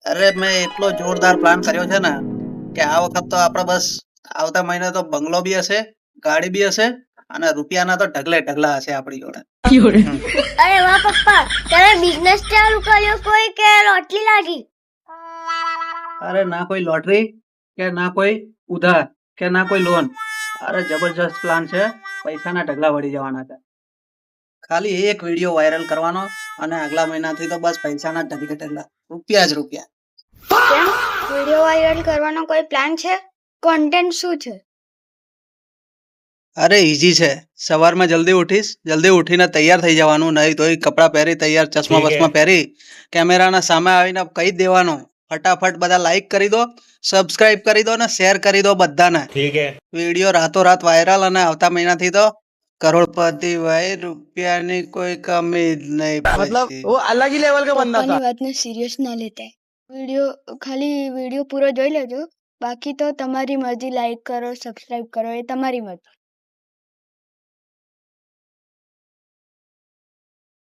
અરે મેં એટલો જોરદાર પ્લાન કર્યો છે ને કે આ વખત તો આપણે બસ આવતા મહિને તો બંગલો બી હશે, ગાડી બી હશે અને રૂપિયાના તો ઢગલે ઢગલા હશે આપણી જોડે. હમ. અરે વાહ પપ્પા, તમે બિઝનેસ ચાલુ કર્યો કોઈ કે લોટરી લાગી? અરે ના કોઈ લોટરી કે ના કોઈ ઉધાર કે ના કોઈ લોન. અરે જબરજસ્ત પ્લાન છે. પૈસાના ઢગલા વળી જવાના છે. ખાલી એક વિડીયો વાયરલ કરવાનો અને આગલા મહિનાથી તો બસ પૈસાના ઢગલે ઢગલા, રૂપિયા જ રૂપિયા. કેમ વિડિયો વાયરલ કરવાનો કોઈ પ્લાન છે? કોન્ટેન્ટ શું છે? અરે ઈઝી છે. સવારમાં જલ્દી ઉઠીશ, જલ્દી ઉઠીને તૈયાર થઈ જવાનું, નહીં તો કપડાં પહેરી તૈયાર ચશ્મા બસમાં પહેરી કેમેરાના સામે આવીને કહી જ દેવાનું, ફટાફટ બધા લાઈક કરી દો, સબસ્ક્રાઇબ કરી દો ને શેર કરી દો બધાને. વિડીયો રાતોરાત વાયરલ અને આવતા મહિનાથી તો કરોડપતિ ભાઈ, રૂપિયાની કોઈ કમી જ નહીં પછી. वो अलग ही लेवल का बंदा था। પપ્પાની વાતને સિરિયસ ના લેતા. વિડિયો પૂરો જોઈ લેજો. બાકી તો તમારી મરજી, લાઈક કરો, સબસ્ક્રાઇબ કરો, એ તમારી મરજી.